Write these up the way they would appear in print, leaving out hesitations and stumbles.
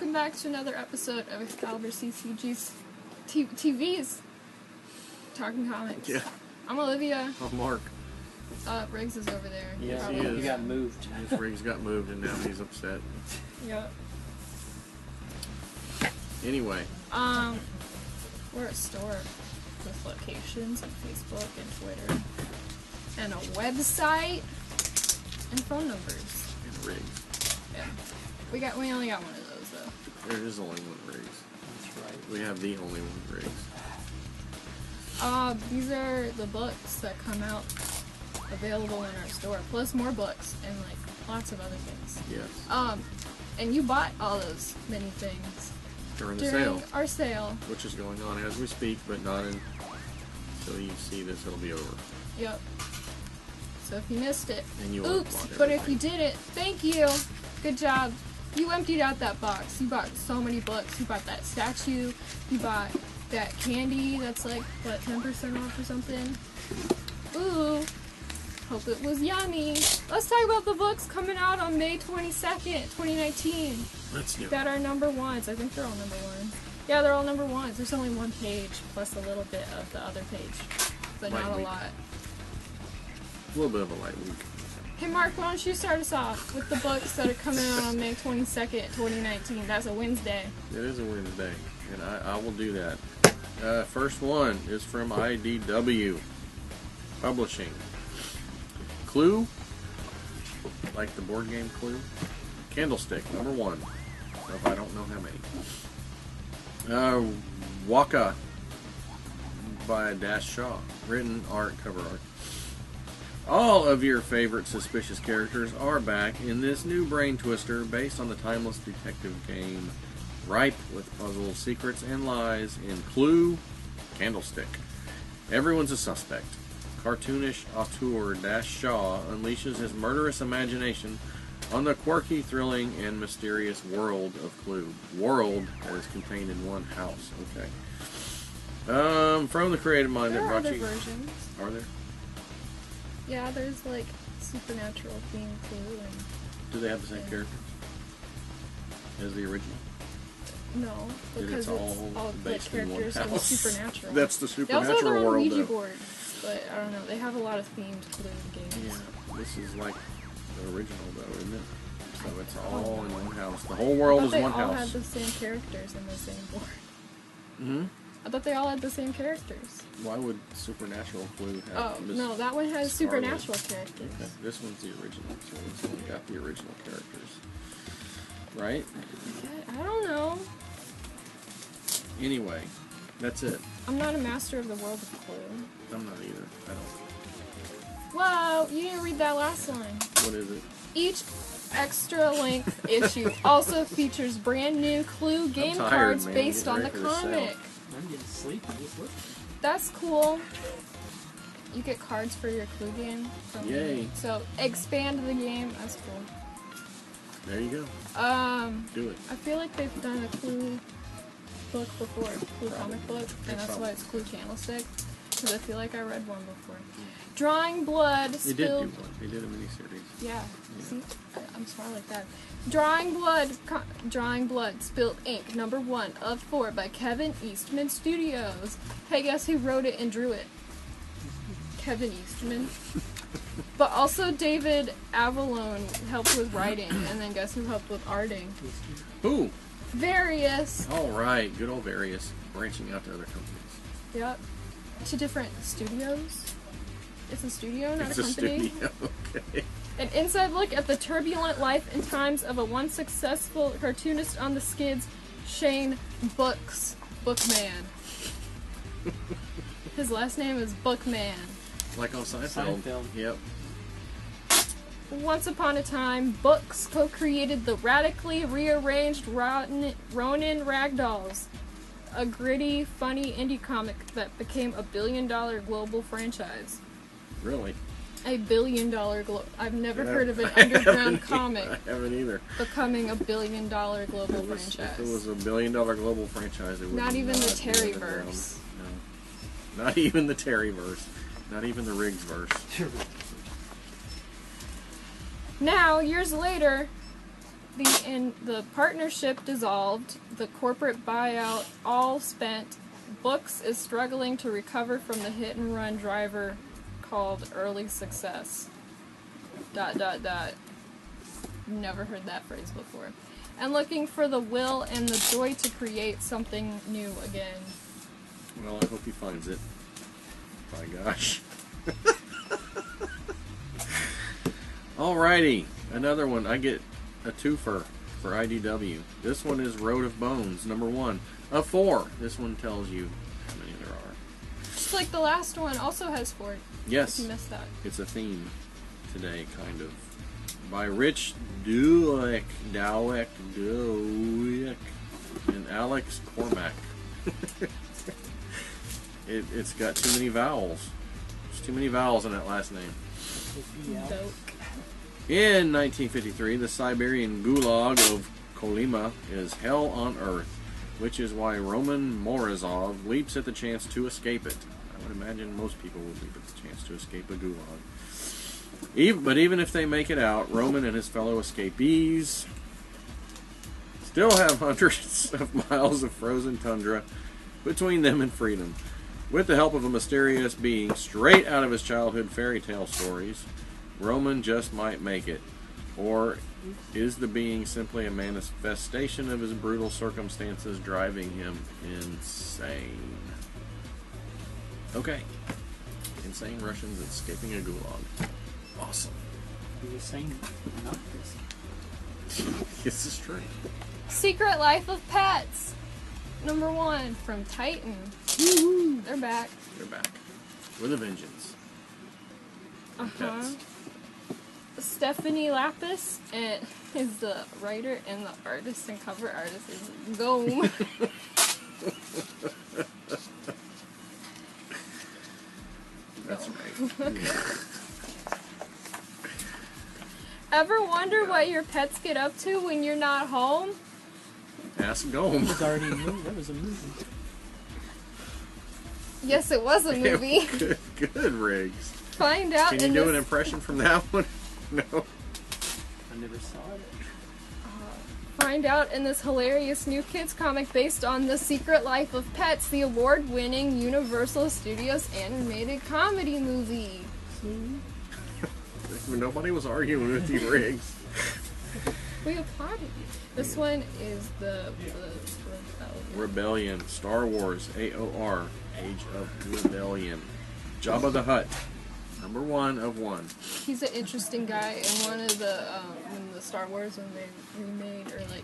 welcome back to another episode of Excalibur CCG's TV's Talking Comics. Yeah. I'm Olivia. I'm Mark. Riggs is over there. Yes, Probably. he is. He got moved. His Riggs got moved and now he's upset. Yep. Anyway. We're a store with locations on Facebook and Twitter. And a website. And phone numbers. And Riggs. Yeah. We only got one of those though. There is only one Riggs. That's right. We have the only one Riggs. These are the books that come out available in our store, plus more books and like lots of other things. Yes. And you bought all those many things During the during sale. our sale. Which is going on as we speak, but not until you see this, it'll be over. Yep. So if you missed it, And you oops. unbought But if you everything. did it, thank you. Good job. You emptied out that box. You bought so many books. You bought that statue. You bought that candy that's like, what, 10% off or something? Ooh. Hope it was yummy. Let's talk about the books coming out on May 22nd, 2019. Let's do it. That are number ones. I think they're all number ones. Yeah, they're all number ones. There's only one page plus a little bit of the other page. But Light not a week. lot. A little bit of a light week. Hey Mark, why don't you start us off with the books that are coming out on May 22nd, 2019. That's a Wednesday. It is a Wednesday, and I will do that. First one is from IDW Publishing. Clue, like the board game Clue. Candlestick, number 1. Of I don't know how many. Waka by Dash Shaw. Written art, cover art. All of your favorite suspicious characters are back in this new brain twister based on the timeless detective game, ripe with puzzles, secrets, and lies in Clue, Candlestick. Everyone's a suspect. Cartoonish auteur Dash Shaw unleashes his murderous imagination on the quirky, thrilling, and mysterious world of Clue. World that is contained in one house. Okay. From the creative mind There that are brought other you. versions. Are there? Yeah, there's like supernatural theme too, and Do they have the same characters as the original? no, because It's it's all all like based in one characters from the house. supernatural. That's the They also have their supernatural own world, Ouija though. boards, but I don't know. They have a lot of themed Clue games. Yeah, this is like the original, though, isn't it? So it's all in one house. The whole world is they one all house. had the same characters in the same board. Hmm. I thought they all had the same characters. Why would Supernatural Clue have? Oh, Miss no, that one has Scarlet? supernatural characters. Okay, this one's the original, so this one got the original characters, right? I don't know. Anyway, that's it. I'm not a master of the world of Clue. I'm not either. I don't. Whoa, you didn't read that last line. What is it? Each extra-length issue also features brand new Clue game tired, cards man. based Getting on the ready for the sale. comic. I'm getting sleepy. Just look. That's cool. You get cards for your Clue game. Yay. So expand the game. That's cool. There you go. Do it. I feel like they've done a Clue book before, Clue comic book, and that's why it's Clue Candlestick. Because I feel like I read one before. Drawing blood They did do spilled. one. They did a miniseries. Yeah. See, I'm smart like that. Drawing blood spilled ink. Number 1 of 4 by Kevin Eastman Studios. Hey, guess who wrote it and drew it? Kevin Eastman. But also David Avalone helped with writing, and then guess who helped with arting? Who? Various. All right. Good old Various. Branching out to other companies. Yep. To different studios. It's a studio, not It's a a company. studio. Okay. An inside look at the turbulent life and times of a once successful cartoonist on the skids, Shane Bookman. His last name is Bookman. Like on Seinfeld. Seinfeld. Yep. Once upon a time, Books co-created the radically rearranged Ronin Ragdolls, a gritty, funny indie comic that became a billion-dollar global franchise. Really? A billion-dollar I've never Yeah. heard of an I haven't underground either. comic I haven't either. becoming a billion-dollar global If franchise. it was $1 billion global franchise, it would Not even the be underground. Terryverse. No. Not even the Terryverse. Not even the Riggs verse. Now, years later, The partnership dissolved. The corporate buyout all spent. Books is struggling to recover from the hit-and-run driver called Early Success. ... Never heard that phrase before. And looking for the will and the joy to create something new again. Well, I hope he finds it. My gosh. Alrighty, another one. I get a twofer for IDW. This one is Road of Bones, number 1 of 4. This one tells you how many there are. Just like the last one also has 4. Yes. If you missed that. It's a theme today, kind of. By Rich Dueck, and Alex Cormack. It's got too many vowels. There's too many vowels in that last name. Dope. In 1953, the Siberian gulag of Kolyma is hell on earth, which is why Roman Morozov leaps at the chance to escape it. I would imagine most people would leap at the chance to escape a gulag. But even if they make it out, Roman and his fellow escapees still have hundreds of miles of frozen tundra between them and freedom. With the help of a mysterious being straight out of his childhood fairy tale stories, Roman just might make it. Or is the being simply a manifestation of his brutal circumstances driving him insane? Okay. Insane Russians escaping a gulag. Awesome. He was saying not this. This is true. Secret Life of Pets. Number 1 from Titan. Woo-hoo. They're back. They're back. With a vengeance. Uh-huh. Stephanie Lapis is the writer, and the artist and cover artist is Gome. That's right. Ever wonder what your pets get up to when you're not home? Ask It Gome. was already a movie. That was a movie. Yes, it was a movie. Good, Riggs. Find out Can you do an impression from that one? No. I never saw it. Find out in this hilarious new kids comic based on The Secret Life of Pets, the award-winning Universal Studios animated comedy movie. Nobody was arguing with you, Riggs. We applauded you. This one is the Rebellion. Star Wars. AOR. Age of Rebellion. Jabba the Hutt. Number 1 of 1. He's an interesting guy. In one of the when the Star Wars, when they remade or like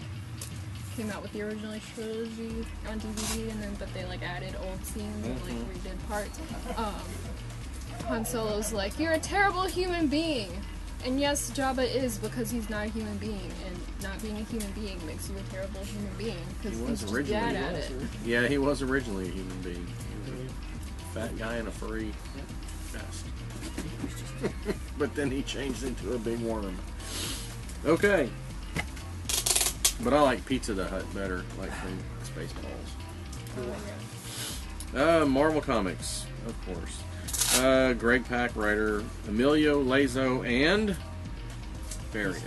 came out with the original trilogy on DVD, and then but they like added old scenes and like redid parts. Han Solo's like, "You're a terrible human being," and yes, Jabba is, because he's not a human being, and not being a human being makes you a terrible human being because he's just bad at it. Yeah, he was originally a human being. He was a fat guy in a furry vest. But then he changed into a big worm. Okay. But I like Pizza the Hut better, like from Spaceballs. Marvel Comics, of course. Greg Pak writer, Emilio Lazo, and Farius.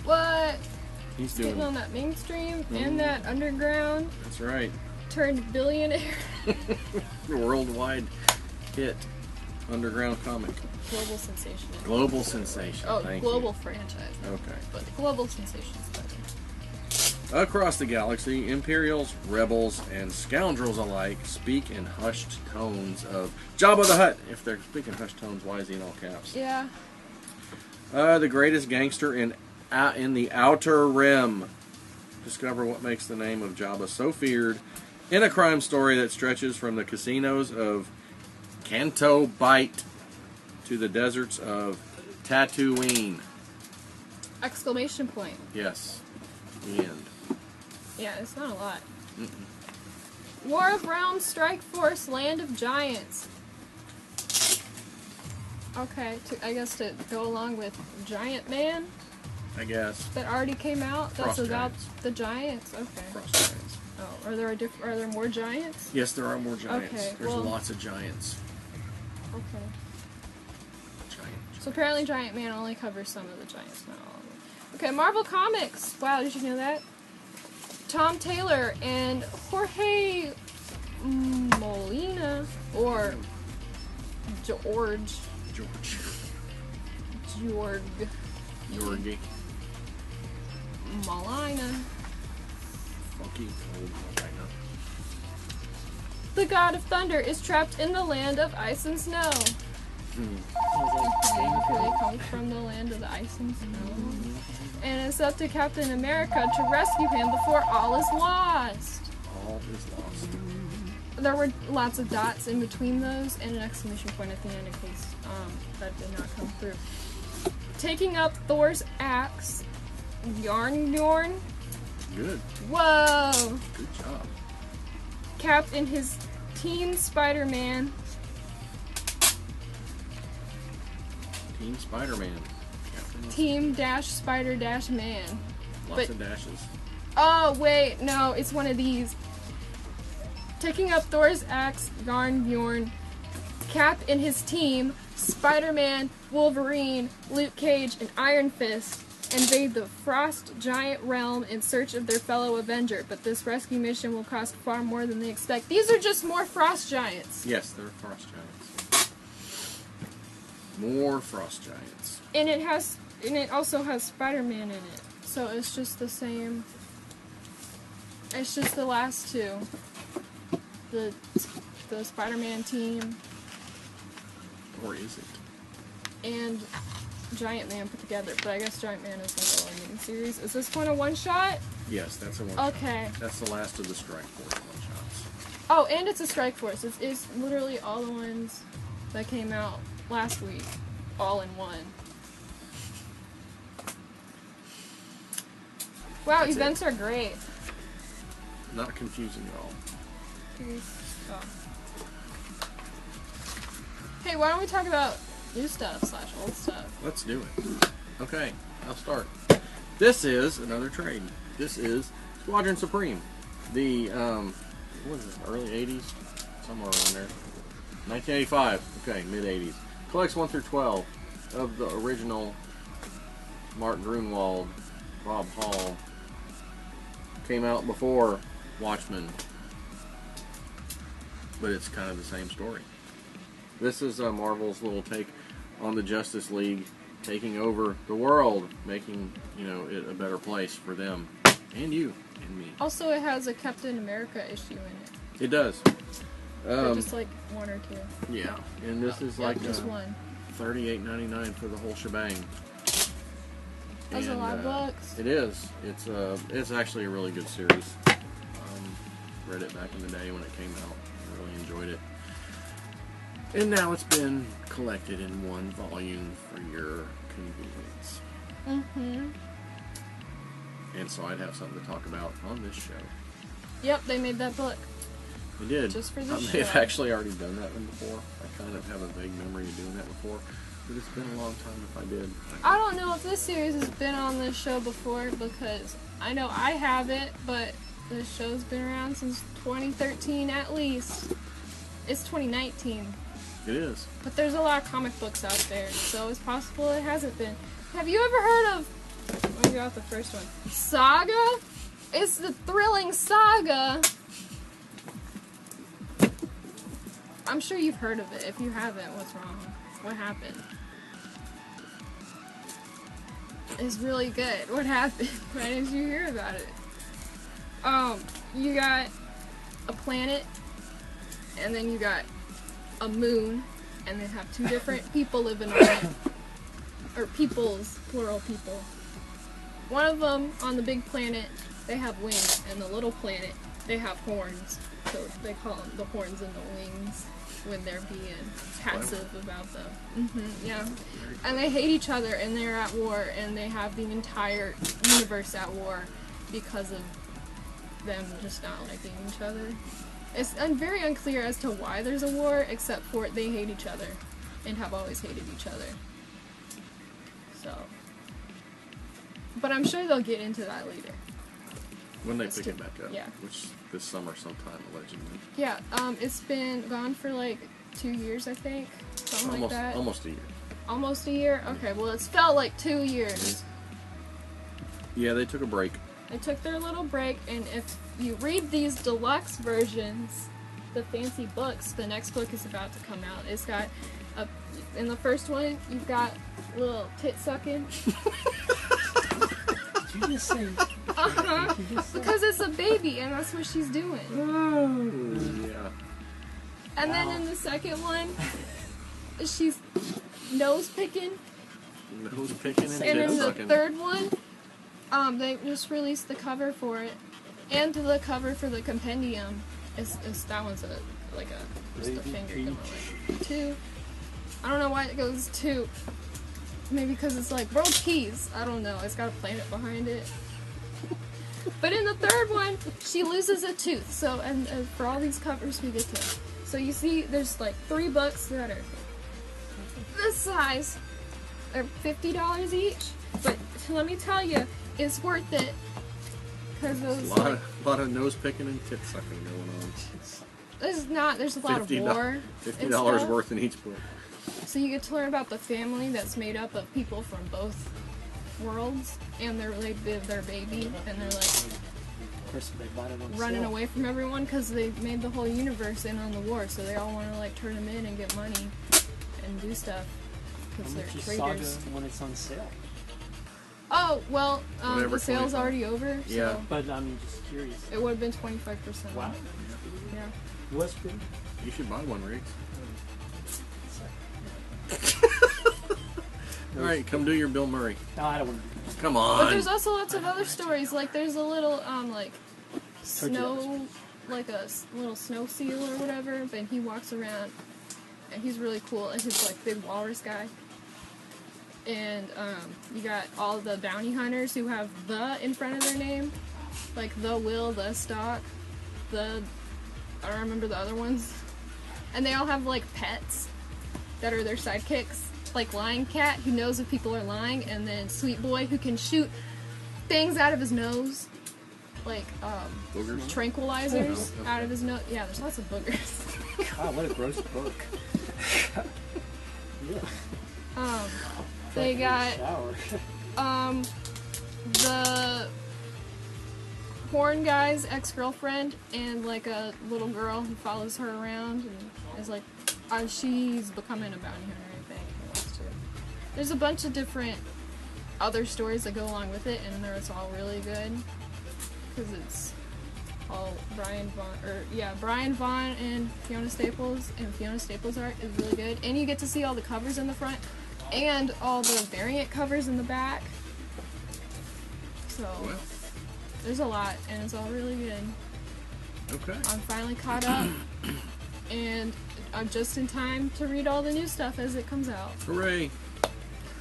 What? He's Getting doing on that mainstream and that underground. That's right. Turned billionaire. Worldwide hit underground comic. Global sensation. Global sensation. Oh, Thank global you. franchise. Okay. But global sensation is better. Across the galaxy, Imperials, Rebels, and scoundrels alike speak in hushed tones of Jabba the Hutt. If they're speaking hushed tones, why is he in all caps? Yeah. The greatest gangster in the Outer Rim. Discover what makes the name of Jabba so feared in a crime story that stretches from the casinos of Canto Bight to the deserts of Tatooine. Exclamation point. Yes. The end. Yeah, it's not a lot. War of Realms, Strike Force, Land of Giants. Okay, I guess to go along with Giant Man I guess. that already came out. That's Frost about Giants. the Giants. Okay. Frost giants. Oh, are there more giants? Yes, there are more giants. Okay, There's well- lots of giants. Okay. Giant. So apparently Giant Man only covers some of the giants, not all of them. Okay, Marvel Comics. Wow, did you know that? Tom Taylor and Jorge Molina, or George. Georgie. Molina. Funky old Molina. The god of thunder is trapped in the land of ice and snow. They come from the land of the ice and snow. And it's up to Captain America to rescue him before all is lost. All is lost. There were lots of dots in between those and an exclamation point at the end in case that did not come through. Taking up Thor's axe, Yarn. Good. Whoa! Good job. Cap in his Team Spider-Man. Team Spider-Man. Team dash Spider dash Man. Lots of dashes. Oh, wait, no, it's one of these. Taking up Thor's axe, Yarn. Cap and his team, Spider-Man, Wolverine, Luke Cage, and Iron Fist, invade the Frost Giant realm in search of their fellow Avenger, but this rescue mission will cost far more than they expect. These are just more Frost Giants. Yes, they're Frost Giants. More Frost Giants. And it also has Spider-Man in it. So it's just the same. It's just the last two. The Spider-Man team. Or is it? And Giant Man put together. But I guess Giant Man is like a limited series. Is this one a one-shot? Yes, that's a one-shot. Okay. That's the last of the Strike Force one-shots. Oh, and it's a Strike Force. It's literally all the ones that came out last week. All in one. Wow, That's events are great. Not confusing at all. Oh. Hey, why don't we talk about new stuff / old stuff? Let's do it. Okay, I'll start. This is another trade. This is Squadron Supreme. The, what was this, early 80s? Somewhere around there. 1985. Okay, mid-80s. Collects 1 through 12 of the original Mark Grunwald, Bob Hall. Came out before Watchmen, but it's kind of the same story. This is Marvel's little take on the Justice League taking over the world, making, you know, it a better place for them and you and me. Also, it has a Captain America issue in it. It does. Or just like one or two. Yeah, and this is like just one. $38.99 for the whole shebang. That's a lot of bucks. It is. It's actually a really good series. Read it back in the day when it came out. I really enjoyed it. And now it's been collected in one volume for your convenience. Mm-hmm. And so I'd have something to talk about on this show. Yep, they made that book. They did. Just for I this may have show. actually already done that one before. I kind of have a vague memory of doing that before. But it's been a long time if I did. I don't know if this series has been on this show before because I know I haven't, but this show's been around since 2013 at least. It's 2019. It is. But there's a lot of comic books out there, so it's possible it hasn't been. Have you ever heard of... Let me go out the first one. Saga? It's the thrilling saga. I'm sure you've heard of it. If you haven't, what's wrong? What happened? It's really good. What happened? Why didn't you hear about it? You got a planet, and then you got a moon, and they have two different people living on it. Or peoples, plural people. One of them, on the big planet, they have wings, and the little planet, they have horns. So they call them the horns and the wings when they're being passive about them. Yeah. And they hate each other, and they're at war, and they have the entire universe at war because of them just not liking each other. It's very unclear as to why there's a war, except for they hate each other, and have always hated each other. So. But I'm sure they'll get into that later. When they pick it back up. Yeah. Which this summer sometime, allegedly. Yeah, it's been gone for like 2 years, I think. Something like that. Almost a year. Almost a year? Okay, well, it's felt like 2 years. Yeah, they took a break. They took their little break, and if you read these deluxe versions, the fancy books, the next book is about to come out. It's got in the first one, you've got little tit sucking. Did you just say? Uh-huh. Because it's a baby, and that's what she's doing. Oh, yeah. And then in the second one, she's nose picking. Nose picking and And tit in the sucking. third one, they just released the cover for it, and the cover for the compendium. Is that one's just a finger going like 2. I don't know why it goes 2. Maybe because it's like world peas. I don't know. It's got a planet behind it. But in the third one, she loses a tooth. So and for all these covers, we get to. So you see, there's like 3 books that are this size. They're $50 each. But let me tell you, it's worth it. Because those A lot of nose picking and tit sucking going on. there's a lot of war. $50 worth in each book. So you get to learn about the family that's made up of people from both worlds, and they're their baby, and they're like Of course, they bought it on running sale. away from everyone because they made the whole universe in on the war, so they all want to like turn them in and get money and do stuff because How they're much is traitors. Saga when it's on sale? Oh well, Whatever, the sale's 25. already over, so Yeah. But I'm just curious. it would have been 25%. Wow. Yeah. Was good. You should buy one, Riggs. All right, come do your Bill Murray. No, I don't want Come But on. there's also lots of other stories. Like there's a little like snow, like a little snow seal or whatever. But he walks around, and he's really cool. And he's like big walrus guy. And you got all the bounty hunters who have the in front of their name, like the Will, the Stock, the I don't remember the other ones. And they all have like pets that are their sidekicks. Like Lion Cat, who knows if people are lying, and then Sweet Boy, who can shoot things out of his nose, like Boogers? tranquilizers Oh, okay. out of his nose. Yeah, there's lots of boogers. God, what a gross book. Yeah. They got Shower. the horn guy's ex-girlfriend and like a little girl who follows her around and is like, she's becoming a bounty hunter, I think. Who wants to. There's a bunch of different other stories that go along with it, and they're all really good because it's all Brian Vaughn and Fiona Staples, and Fiona Staples' art is really good, and you get to see all the covers in the front and all the variant covers in the back. So Well, there's a lot, and it's all really good. okay. I'm finally caught up, and I'm just in time to read all the new stuff as it comes out. Hooray.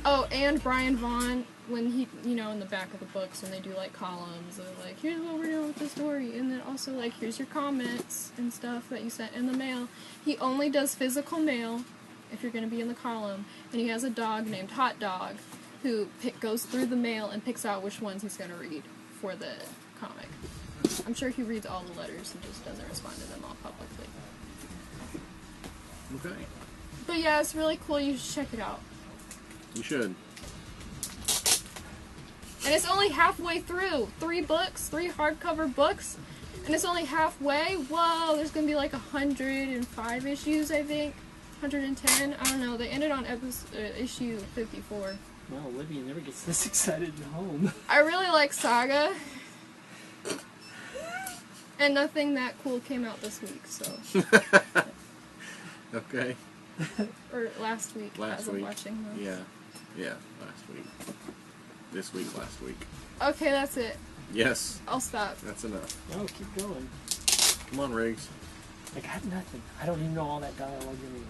Oh, and Brian Vaughn, when he, in the back of the books, when they do like columns, they're like, here's what we're doing with the story, and then also like, here's your comments and stuff that you sent in the mail. He only does physical mail if you're going to be in the column, and he has a dog named Hot Dog who goes through the mail and picks out which ones he's going to read for the comic. I'm sure he reads all the letters and just doesn't respond to them all publicly. Okay. But yeah, it's really cool. You should check it out. You should. And it's only halfway through. 3 books, 3 hardcover books, and it's only halfway. Whoa, there's gonna be like 105 issues, I think. 110. I don't know. They ended on issue 54. Well, Olivia never gets this excited at home. I really like Saga. And nothing that cool came out this week, so. Okay. Or last week, Last as I'm week. watching them. Yeah, last week. This week, last week. Okay, that's it. Yes, I'll stop. that's enough. No, keep going. Come on, Riggs. I got nothing. I don't even know all that dialogue anymore.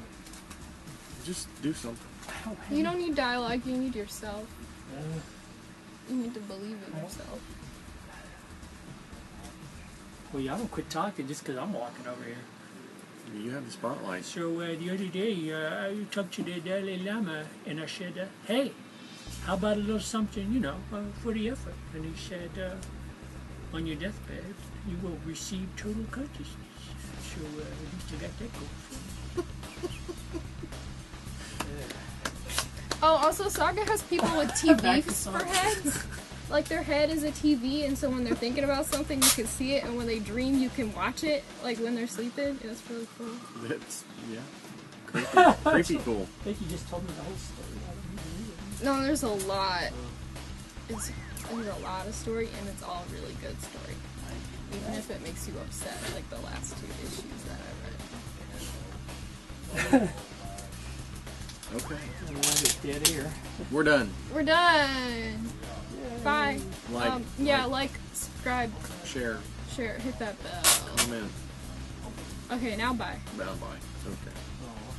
Just do something. I don't have You don't need dialogue, you need yourself. Uh, You need to believe in yourself. well, y'all don't quit talking just because I'm walking over here. You have the spotlight. So the other day, I talked to the Dalai Lama, and I said, hey, how about a little something, for the effort? And he said, on your deathbed, you will receive total consciousness. So at least I got that going for me. Oh, also, Saga has people with TV Back to Saga. for heads. like their head is a TV, and so when they're thinking about something, you can see it, and when they dream, you can watch it, like when they're sleeping. It's really cool. That's, yeah. Creepy cool. I think you just told me the whole story. I don't need to read it. No, there's a lot. There's a lot of story, and it's all really good story. Even if it makes you upset, like the last 2 issues that I read. Okay. Dead air. We're done. We're done. Bye. Like, like, subscribe, share, share, hit that bell. comment. Okay, now bye. Bye. Okay. Oh.